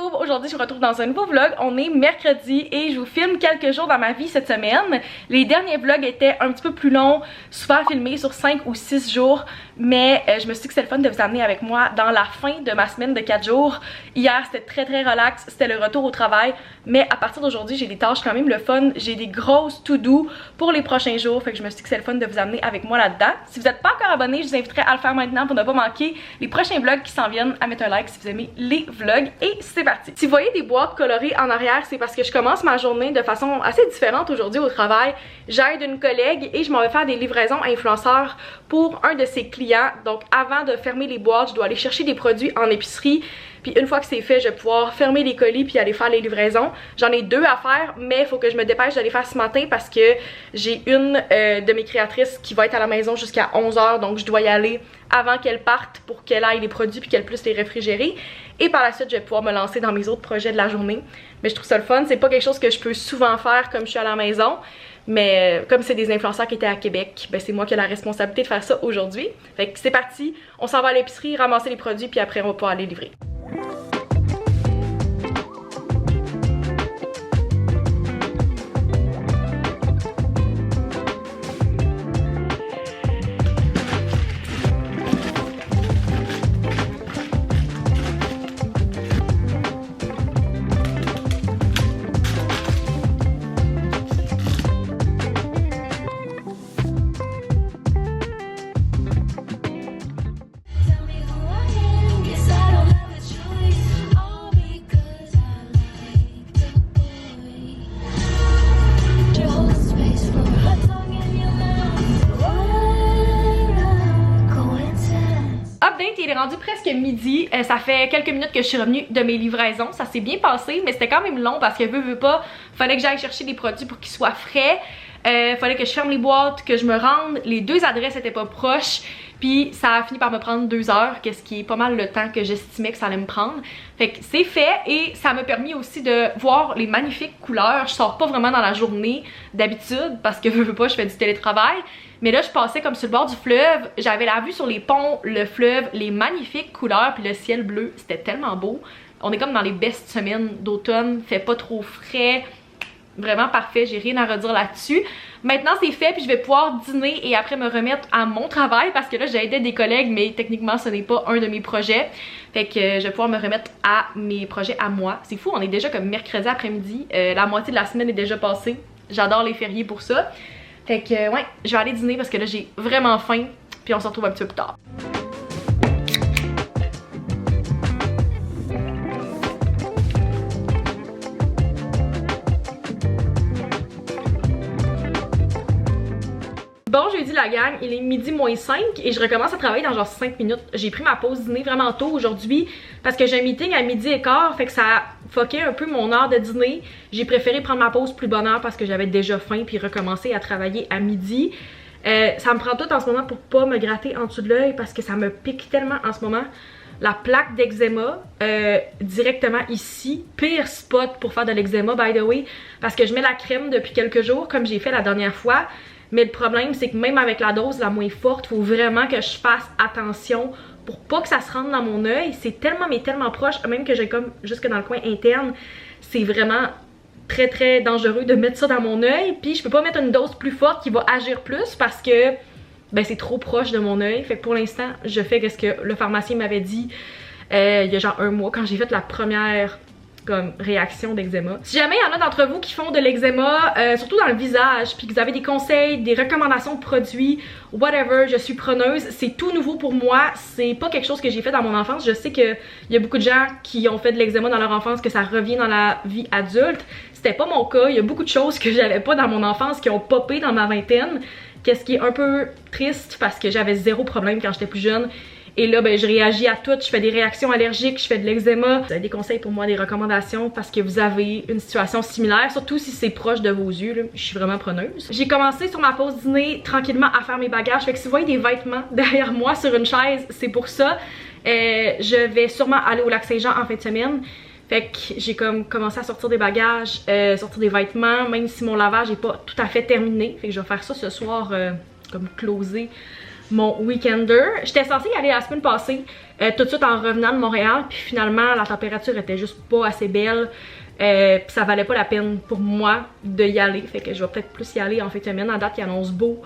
YouTube, aujourd'hui je vous retrouve dans un nouveau vlog. On est mercredi et je vous filme quelques jours dans ma vie cette semaine. Les derniers vlogs étaient un petit peu plus longs, souvent filmés sur 5 ou 6 jours, mais je me suis dit que c'était le fun de vous amener avec moi dans la fin de ma semaine de 4 jours. Hier c'était très relax, c'était le retour au travail, mais à partir d'aujourd'hui j'ai des tâches quand même le fun, j'ai des grosses to-do pour les prochains jours, fait que je me suis dit que c'est le fun de vous amener avec moi là-dedans. Si vous n'êtes pas encore abonné, je vous inviterai à le faire maintenant pour ne pas manquer les prochains vlogs qui s'en viennent, à mettre un like si vous aimez les vlogs et c'est parti. Si vous voyez des boîtes colorées en arrière, c'est parce que je commence ma journée de façon assez différente aujourd'hui au travail. J'aide une collègue et je m'en vais faire des livraisons influenceurs pour un de ses clients. Donc avant de fermer les boîtes, je dois aller chercher des produits en épicerie. Puis une fois que c'est fait, je vais pouvoir fermer les colis puis aller faire les livraisons. J'en ai 2 à faire, mais il faut que je me dépêche d'aller faire ce matin parce que j'ai une de mes créatrices qui va être à la maison jusqu'à 11 h. Donc je dois y aller avant qu'elle parte pour qu'elle aille les produits puis qu'elle puisse les réfrigérer. Et par la suite, je vais pouvoir me lancer dans mes autres projets de la journée. Mais je trouve ça le fun. C'est pas quelque chose que je peux souvent faire comme je suis à la maison. Mais comme c'est des influenceurs qui étaient à Québec, ben c'est moi qui ai la responsabilité de faire ça aujourd'hui. Fait que c'est parti, on s'en va à l'épicerie, ramasser les produits puis après on va pouvoir aller livrer. Il est rendu presque midi, ça fait quelques minutes que je suis revenue de mes livraisons, ça s'est bien passé mais c'était quand même long parce que veux pas, fallait que j'aille chercher des produits pour qu'ils soient frais, fallait que je ferme les boîtes, que je me rende, les 2 adresses étaient pas proches, puis ça a fini par me prendre 2 heures, qu'est-ce qui est pas mal le temps que j'estimais que ça allait me prendre. Fait que c'est fait et ça m'a permis aussi de voir les magnifiques couleurs. Je sors pas vraiment dans la journée d'habitude parce que veux pas, je fais du télétravail. Mais là, je passais comme sur le bord du fleuve, j'avais la vue sur les ponts, le fleuve, les magnifiques couleurs, puis le ciel bleu, c'était tellement beau. On est comme dans les best semaines d'automne, fait pas trop frais, vraiment parfait, j'ai rien à redire là-dessus. Maintenant c'est fait, puis je vais pouvoir dîner et après me remettre à mon travail parce que là j'aidais des collègues, mais techniquement ce n'est pas un de mes projets. Fait que je vais pouvoir me remettre à mes projets à moi. C'est fou, on est déjà comme mercredi après-midi, la moitié de la semaine est déjà passée. J'adore les fériés pour ça. Fait que ouais, je vais aller dîner parce que là j'ai vraiment faim, puis on se retrouve un petit peu plus tard. Bon jeudi la gang, il est midi moins 5 et je recommence à travailler dans genre 5 minutes. J'ai pris ma pause dîner vraiment tôt aujourd'hui parce que j'ai un meeting à midi et quart, fait que ça a fucké un peu mon heure de dîner. J'ai préféré prendre ma pause plus bonne heure parce que j'avais déjà faim puis recommencer à travailler à midi. Ça me prend tout en ce moment pour pas me gratter en dessous de l'œil parce que ça me pique tellement en ce moment. La plaque d'eczéma directement ici, pire spot pour faire de l'eczéma by the way, parce que je mets la crème depuis quelques jours comme j'ai fait la dernière fois. Mais le problème, c'est que même avec la dose la moins forte, il faut vraiment que je fasse attention pour pas que ça se rentre dans mon œil. C'est tellement, mais tellement proche, même que j'ai comme jusque dans le coin interne. C'est vraiment très dangereux de mettre ça dans mon œil. Puis je peux pas mettre une dose plus forte qui va agir plus parce que ben, c'est trop proche de mon œil. Fait que pour l'instant, je fais ce que le pharmacien m'avait dit il y a genre 1 mois quand j'ai fait la première comme réaction d'eczéma. Si jamais il y en a d'entre vous qui font de l'eczéma, surtout dans le visage, puis que vous avez des conseils, des recommandations de produits, whatever, je suis preneuse. C'est tout nouveau pour moi, c'est pas quelque chose que j'ai fait dans mon enfance. Je sais qu'il y a beaucoup de gens qui ont fait de l'eczéma dans leur enfance, que ça revient dans la vie adulte. C'était pas mon cas, il y a beaucoup de choses que j'avais pas dans mon enfance qui ont popé dans ma vingtaine. Qu'est-ce qui est un peu triste parce que j'avais 0 problème quand j'étais plus jeune. Et là, ben, je réagis à tout, je fais des réactions allergiques, je fais de l'eczéma. Vous avez des conseils pour moi, des recommandations parce que vous avez une situation similaire, surtout si c'est proche de vos yeux, là, je suis vraiment preneuse. J'ai commencé sur ma pause dîner tranquillement à faire mes bagages, fait que si vous voyez des vêtements derrière moi sur une chaise, c'est pour ça. Je vais sûrement aller au Lac-Saint-Jean en fin de semaine. Fait que j'ai comme commencé à sortir des bagages, sortir des vêtements, même si mon lavage n'est pas tout à fait terminé. Fait que je vais faire ça ce soir, comme closer mon weekender. J'étais censée y aller la semaine passée, tout de suite en revenant de Montréal, puis finalement la température était juste pas assez belle. Puis ça valait pas la peine pour moi de y aller, fait que je vais peut-être plus y aller en fin de semaine. En date, il annonce beau,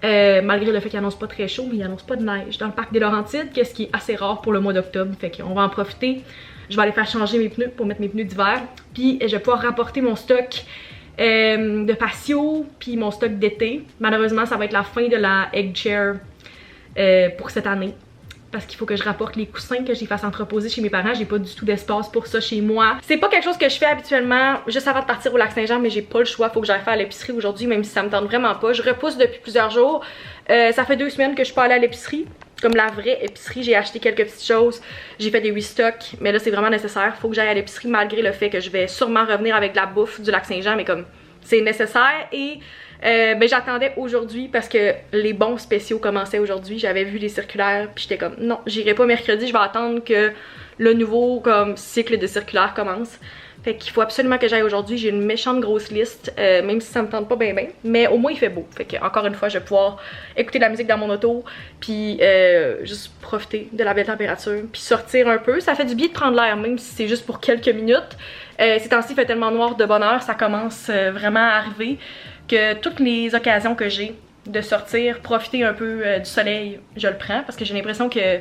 malgré le fait qu'il annonce pas très chaud, mais il annonce pas de neige dans le parc des Laurentides, ce qui est assez rare pour le mois d'octobre, fait qu'on va en profiter. Je vais aller faire changer mes pneus pour mettre mes pneus d'hiver, puis je vais pouvoir rapporter mon stock de patio, puis mon stock d'été. Malheureusement, ça va être la fin de la egg chair pour cette année. Parce qu'il faut que je rapporte les coussins, que j'y fasse entreposer chez mes parents. J'ai pas du tout d'espace pour ça chez moi. C'est pas quelque chose que je fais habituellement juste avant de partir au Lac-Saint-Jean, mais j'ai pas le choix. Faut que j'aille faire l'épicerie aujourd'hui, même si ça me tente vraiment pas. Je repousse depuis plusieurs jours. Ça fait 2 semaines que je suis pas allée à l'épicerie. Comme la vraie épicerie, j'ai acheté quelques petites choses. J'ai fait des restocks, mais là c'est vraiment nécessaire. Faut que j'aille à l'épicerie malgré le fait que je vais sûrement revenir avec de la bouffe du Lac-Saint-Jean, mais comme c'est nécessaire. Et ben j'attendais aujourd'hui parce que les bons spéciaux commençaient aujourd'hui. J'avais vu les circulaires puis j'étais comme non, j'irai pas mercredi, je vais attendre que le nouveau comme cycle de circulaires commence. Fait qu'il faut absolument que j'aille aujourd'hui. J'ai une méchante grosse liste, même si ça me tente pas bien, mais au moins il fait beau. Fait que encore une fois, je vais pouvoir écouter de la musique dans mon auto, puis juste profiter de la belle température, puis sortir un peu. Ça fait du bien de prendre l'air, même si c'est juste pour quelques minutes. Ces temps-ci, il fait tellement noir de bonne heure, ça commence vraiment à arriver que toutes les occasions que j'ai de sortir, profiter un peu du soleil, je le prends parce que j'ai l'impression que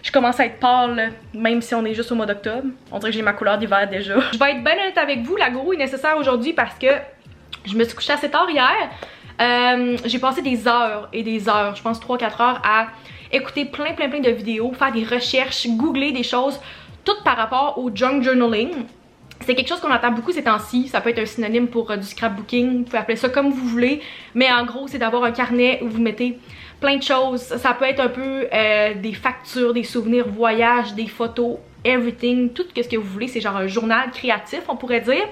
je commence à être pâle, même si on est juste au mois d'octobre. On dirait que j'ai ma couleur d'hiver déjà. Je vais être bien honnête avec vous, la gourou est nécessaire aujourd'hui parce que je me suis couchée assez tard hier. J'ai passé des heures et des heures, je pense 3-4 heures à écouter plein de vidéos, faire des recherches, googler des choses, toutes par rapport au junk journaling. C'est quelque chose qu'on entend beaucoup ces temps-ci, ça peut être un synonyme pour du scrapbooking, vous pouvez appeler ça comme vous voulez, mais en gros c'est d'avoir un carnet où vous mettez plein de choses. Ça peut être un peu des factures, des souvenirs voyages, des photos, everything, tout ce que vous voulez. C'est genre un journal créatif, on pourrait dire.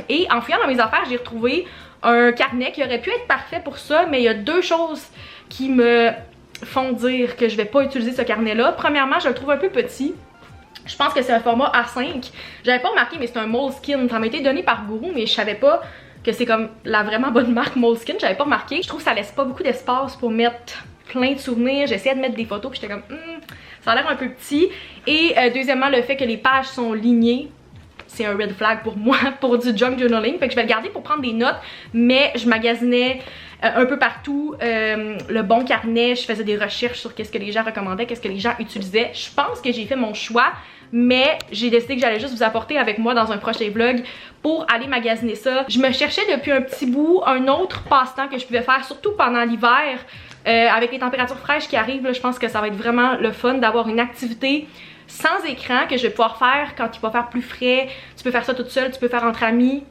Et en fouillant dans mes affaires, j'ai retrouvé un carnet qui aurait pu être parfait pour ça, mais il y a 2 choses qui me font dire que je vais pas utiliser ce carnet-là. Premièrement, je le trouve un peu petit. Je pense que c'est un format A5. J'avais pas remarqué, mais c'est un Moleskine. Ça m'a été donné par Gourou, mais je savais pas que c'est comme la vraiment bonne marque Moleskine. J'avais pas remarqué. Je trouve que ça laisse pas beaucoup d'espace pour mettre plein de souvenirs. J'essayais de mettre des photos, puis j'étais comme ça a l'air un peu petit. Et deuxièmement, le fait que les pages sont lignées, c'est un red flag pour moi pour du junk journaling. Fait que je vais le garder pour prendre des notes, mais je magasinais un peu partout le bon carnet. Je faisais des recherches sur qu'est-ce que les gens recommandaient, qu'est-ce que les gens utilisaient. Je pense que j'ai fait mon choix, mais j'ai décidé que j'allais juste vous apporter avec moi dans un prochain vlog pour aller magasiner ça. Je me cherchais depuis un petit bout un autre passe-temps que je pouvais faire, surtout pendant l'hiver. Avec les températures fraîches qui arrivent, là, je pense que ça va être vraiment le fun d'avoir une activité sans écran que je vais pouvoir faire quand il va faire plus frais. Tu peux faire ça toute seule, tu peux faire entre amis.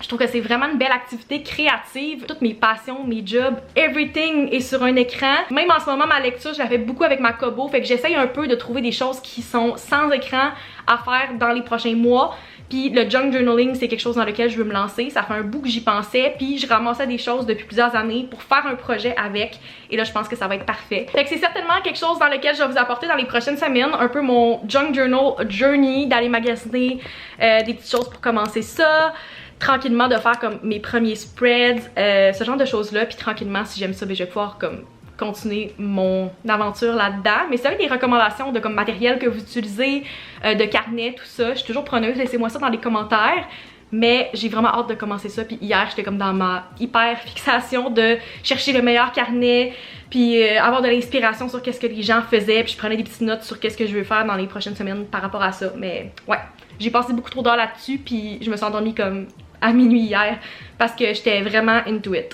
Je trouve que c'est vraiment une belle activité créative. Toutes mes passions, mes jobs, everything est sur un écran. Même en ce moment, ma lecture, je la fais beaucoup avec ma Kobo. Fait que j'essaye un peu de trouver des choses qui sont sans écran à faire dans les prochains mois. Puis le junk journaling, c'est quelque chose dans lequel je veux me lancer. Ça fait un bout que j'y pensais. Puis je ramassais des choses depuis plusieurs années pour faire un projet avec. Et là, je pense que ça va être parfait. Fait que c'est certainement quelque chose dans lequel je vais vous apporter dans les prochaines semaines. Un peu mon junk journal journey, d'aller magasiner des petites choses pour commencer ça. Tranquillement de faire comme mes premiers spreads, ce genre de choses là, puis tranquillement si j'aime ça, ben, je vais pouvoir comme continuer mon aventure là-dedans. Mais si vous avez des recommandations de comme matériel que vous utilisez, de carnet, tout ça, je suis toujours preneuse, laissez-moi ça dans les commentaires. Mais j'ai vraiment hâte de commencer ça, puis hier j'étais comme dans ma hyper fixation de chercher le meilleur carnet, puis avoir de l'inspiration sur qu'est-ce que les gens faisaient, puis je prenais des petites notes sur qu'est-ce que je veux faire dans les prochaines semaines par rapport à ça. Mais ouais, j'ai passé beaucoup trop d'heures là-dessus, puis je me suis endormie comme à minuit hier parce que j'étais vraiment into it.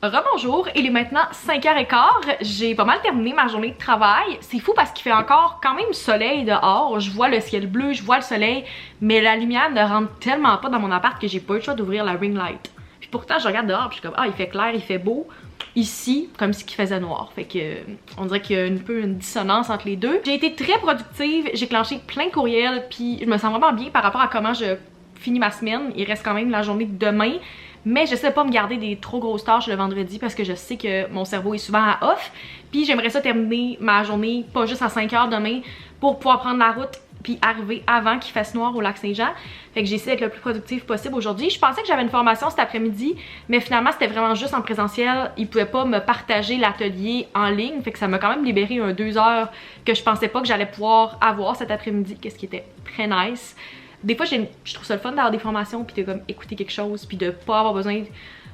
Rebonjour, il est maintenant 5h15, j'ai pas mal terminé ma journée de travail. C'est fou parce qu'il fait encore quand même soleil dehors, je vois le ciel bleu, je vois le soleil, mais la lumière ne rentre tellement pas dans mon appart que j'ai pas eu le choix d'ouvrir la ring light. Puis pourtant je regarde dehors puis je suis comme ah il fait clair, il fait beau. Ici, comme si il faisait noir. Fait que on dirait qu'il y a un peu une dissonance entre les deux. J'ai été très productive, j'ai clenché plein de courriels, puis je me sens vraiment bien par rapport à comment je finis ma semaine. Il reste quand même la journée de demain, mais j'essaie de pas me garder des trop grosses tâches le vendredi parce que je sais que mon cerveau est souvent à off. Puis j'aimerais ça terminer ma journée pas juste à 5h demain pour pouvoir prendre la route puis arriver avant qu'il fasse noir au lac Saint-Jean. Fait que j'ai essayé d'être le plus productif possible aujourd'hui. Je pensais que j'avais une formation cet après-midi, mais finalement c'était vraiment juste en présentiel. Ils pouvaient pas me partager l'atelier en ligne, fait que ça m'a quand même libéré 2 heures que je pensais pas que j'allais pouvoir avoir cet après-midi, qu'est-ce qui était très nice. Des fois je trouve ça le fun d'avoir des formations puis de comme écouter quelque chose puis de pas avoir besoin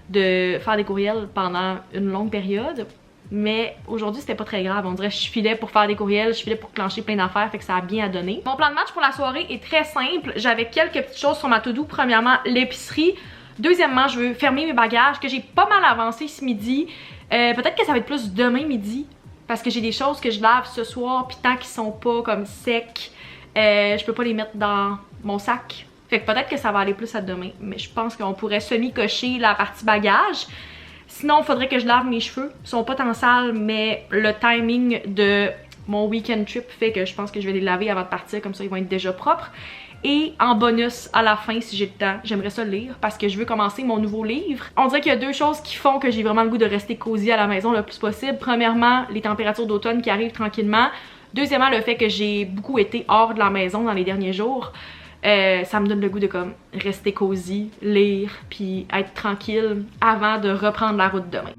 de faire des courriels pendant une longue période. Mais aujourd'hui c'était pas très grave, on dirait que je filais pour faire des courriels, je filais pour clencher plein d'affaires, fait que ça a bien à donner. Mon plan de match pour la soirée est très simple, j'avais quelques petites choses sur ma to-do. Premièrement, l'épicerie. Deuxièmement, je veux fermer mes bagages que j'ai pas mal avancé ce midi. Peut-être que ça va être plus demain midi, parce que j'ai des choses que je lave ce soir, puis tant qu'ils sont pas comme secs, je peux pas les mettre dans mon sac. Fait que peut-être que ça va aller plus à demain, mais je pense qu'on pourrait semi-cocher la partie bagage. Sinon, il faudrait que je lave mes cheveux. Ils sont pas tant sales, mais le timing de mon week-end trip fait que je pense que je vais les laver avant de partir, comme ça ils vont être déjà propres. Et en bonus, à la fin, si j'ai le temps, j'aimerais ça lire parce que je veux commencer mon nouveau livre. On dirait qu'il y a 2 choses qui font que j'ai vraiment le goût de rester cosy à la maison le plus possible. Premièrement, les températures d'automne qui arrivent tranquillement. Deuxièmement, le fait que j'ai beaucoup été hors de la maison dans les derniers jours. Ça me donne le goût de comme rester cosy, lire, puis être tranquille avant de reprendre la route demain.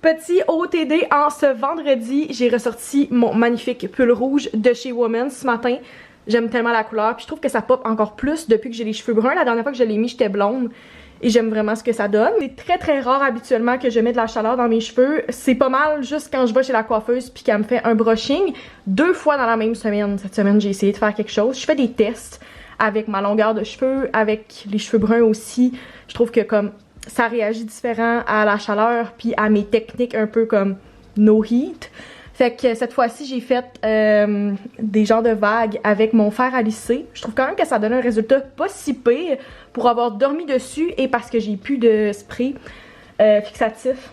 Petit OTD en ce vendredi, j'ai ressorti mon magnifique pull rouge de chez Woman ce matin. J'aime tellement la couleur, puis je trouve que ça pop encore plus depuis que j'ai les cheveux bruns. La dernière fois que je l'ai mis, j'étais blonde. Et j'aime vraiment ce que ça donne. C'est très très rare habituellement que je mette de la chaleur dans mes cheveux. C'est pas mal juste quand je vais chez la coiffeuse puis qu'elle me fait un brushing. 2 fois dans la même semaine. Cette semaine, j'ai essayé de faire quelque chose. Je fais des tests avec ma longueur de cheveux, avec les cheveux bruns aussi. Je trouve que comme ça réagit différent à la chaleur puis à mes techniques un peu comme no heat. Fait que cette fois-ci, j'ai fait des genres de vagues avec mon fer à lisser. Je trouve quand même que ça donne un résultat pas si pire pour avoir dormi dessus et parce que j'ai plus de spray fixatif.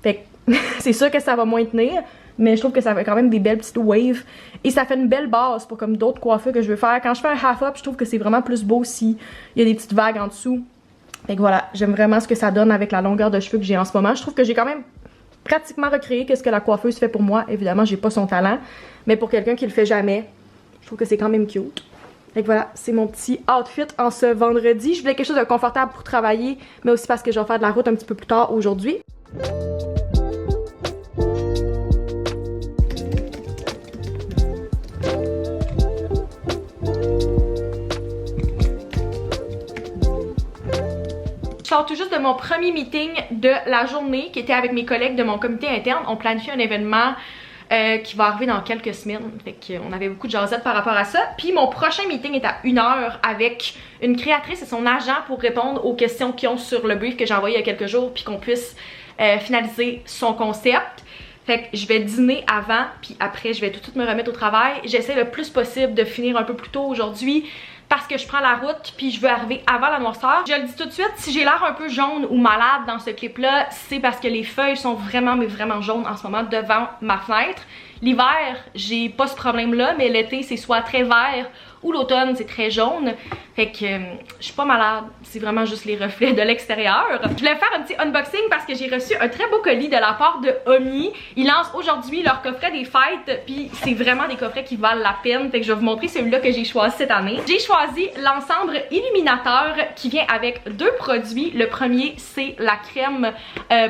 Fait que c'est sûr que ça va moins tenir, mais je trouve que ça fait quand même des belles petites waves. Et ça fait une belle base pour comme d'autres coiffures que je veux faire. Quand je fais un half-up, je trouve que c'est vraiment plus beau si il y a des petites vagues en dessous. Fait que voilà, j'aime vraiment ce que ça donne avec la longueur de cheveux que j'ai en ce moment. Je trouve que j'ai quand même pratiquement recréé qu'est-ce que la coiffeuse fait pour moi. Évidemment, j'ai pas son talent, mais pour quelqu'un qui le fait jamais, je trouve que c'est quand même cute. Fait que voilà, c'est mon petit outfit en ce vendredi. Je voulais quelque chose de confortable pour travailler, mais aussi parce que je vais faire de la route un petit peu plus tard aujourd'hui. Je sors tout juste de mon premier meeting de la journée qui était avec mes collègues de mon comité interne. On planifie un événement qui va arriver dans quelques semaines. Fait qu'on avait beaucoup de jasettes par rapport à ça. Puis mon prochain meeting est à 1h avec une créatrice et son agent pour répondre aux questions qu'ils ont sur le brief que j'ai envoyé il y a quelques jours puis qu'on puisse finaliser son concept. Fait que je vais dîner avant puis après je vais tout de suite me remettre au travail. J'essaie le plus possible de finir un peu plus tôt aujourd'hui parce que je prends la route puis je veux arriver avant la noirceur. Je le dis tout de suite, si j'ai l'air un peu jaune ou malade dans ce clip-là, c'est parce que les feuilles sont vraiment, mais vraiment jaunes en ce moment devant ma fenêtre. L'hiver, j'ai pas ce problème-là, mais l'été, c'est soit très vert ou l'automne, c'est très jaune. Fait que je suis pas malade, c'est vraiment juste les reflets de l'extérieur. Je voulais faire un petit unboxing parce que j'ai reçu un très beau colis de la part de Omi. Ils lancent aujourd'hui leur coffret des fêtes, puis c'est vraiment des coffrets qui valent la peine. Fait que je vais vous montrer celui-là que j'ai choisi cette année. J'ai choisi l'ensemble illuminateur qui vient avec 2 produits. Le premier, c'est la crème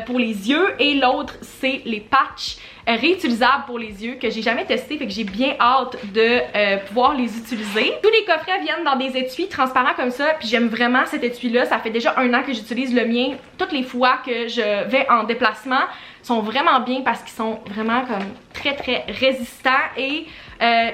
pour les yeux et l'autre, c'est les patchs réutilisables pour les yeux que j'ai jamais testé, fait que j'ai bien hâte de pouvoir les utiliser. Tous les coffrets viennent dans des étuis transparents comme ça, puis j'aime vraiment cet étui là. Ça fait déjà 1 an que j'utilise le mien. Toutes les fois que je vais en déplacement sont vraiment bien parce qu'ils sont vraiment comme très très résistants et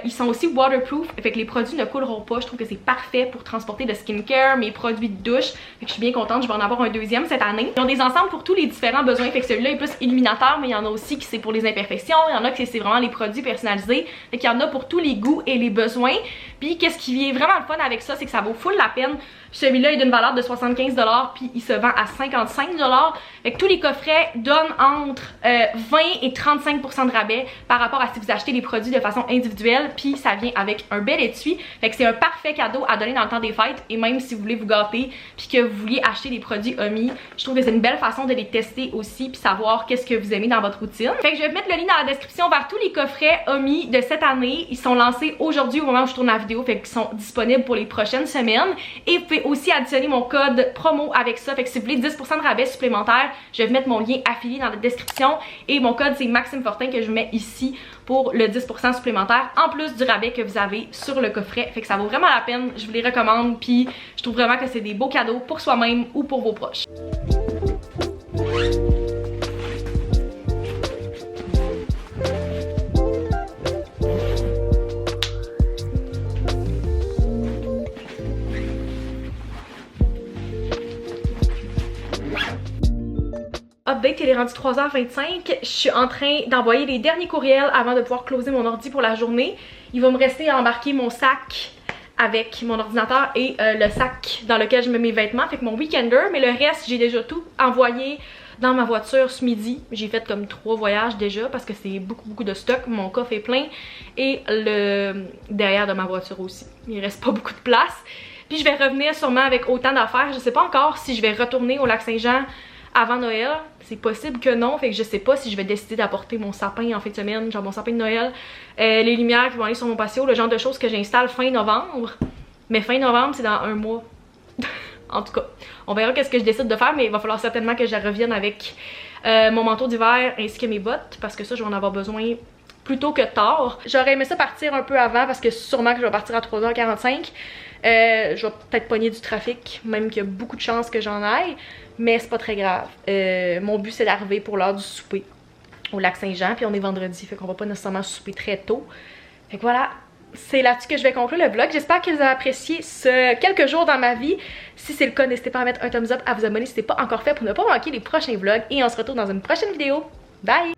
ils sont aussi waterproof, fait que les produits ne couleront pas. Je trouve que c'est parfait pour transporter le skincare, mes produits de douche, fait que je suis bien contente, je vais en avoir un deuxième cette année. Ils ont des ensembles pour tous les différents besoins, fait que celui-là est plus illuminateur, mais il y en a aussi qui c'est pour les imperfections, il y en a qui c'est vraiment les produits personnalisés, fait qu'il y en a pour tous les goûts et les besoins. Puis Puis qu'est-ce qui est vraiment le fun avec ça, c'est que ça vaut full la peine. Celui-là est d'une valeur de 75$, puis il se vend à 55$. Fait que tous les coffrets donnent entre 20 et 35% de rabais par rapport à si vous achetez les produits de façon individuelle, puis ça vient avec un bel étui. Fait que c'est un parfait cadeau à donner dans le temps des fêtes, et même si vous voulez vous gâter, puis que vous vouliez acheter des produits Omi, je trouve que c'est une belle façon de les tester aussi, puis savoir qu'est-ce que vous aimez dans votre routine. Fait que je vais mettre le lien dans la description vers tous les coffrets Omi de cette année. Ils sont lancés aujourd'hui au moment où je tourne la vidéo, fait qu'ils sont disponibles pour les prochaines semaines. Et vous pouvez aussi additionner mon code promo avec ça, fait que si vous voulez 10% de rabais supplémentaire, je vais mettre mon lien affilié dans la description, et mon code c'est Maxime Fortin que je mets ici pour le 10% supplémentaire en plus du rabais que vous avez sur le coffret. Fait que ça vaut vraiment la peine, je vous les recommande, puis je trouve vraiment que c'est des beaux cadeaux pour soi-même ou pour vos proches. Update, il est rendu 3h25. Je suis en train d'envoyer les derniers courriels avant de pouvoir closer mon ordi pour la journée. Il va me rester à embarquer mon sac avec mon ordinateur et le sac dans lequel je mets mes vêtements, fait que mon weekender, mais le reste, j'ai déjà tout envoyé dans ma voiture ce midi. J'ai fait comme 3 voyages déjà parce que c'est beaucoup de stock. Mon coffre est plein et le derrière de ma voiture aussi. Il reste pas beaucoup de place. Puis je vais revenir sûrement avec autant d'affaires. Je sais pas encore si je vais retourner au Lac-Saint-Jean avant Noël, c'est possible que non, fait que je sais pas si je vais décider d'apporter mon sapin en fin de semaine, genre mon sapin de Noël, les lumières qui vont aller sur mon patio, le genre de choses que j'installe fin novembre, mais fin novembre c'est dans un mois. En tout cas, on verra qu'est-ce que je décide de faire, mais il va falloir certainement que je revienne avec mon manteau d'hiver ainsi que mes bottes, parce que ça je vais en avoir besoin plus tôt que tard. J'aurais aimé ça partir un peu avant parce que sûrement que je vais partir à 3h45. Je vais peut-être pogner du trafic, même qu'il y a beaucoup de chances que j'en aille, mais c'est pas très grave. Mon but c'est d'arriver pour l'heure du souper au Lac-Saint-Jean, puis on est vendredi, fait qu'on va pas nécessairement souper très tôt. Fait que voilà, c'est là-dessus que je vais conclure le vlog. J'espère que vous avez apprécié ce quelques jours dans ma vie. Si c'est le cas, n'hésitez pas à mettre un thumbs up, à vous abonner si ce n'est pas encore fait pour ne pas manquer les prochains vlogs, et on se retrouve dans une prochaine vidéo. Bye!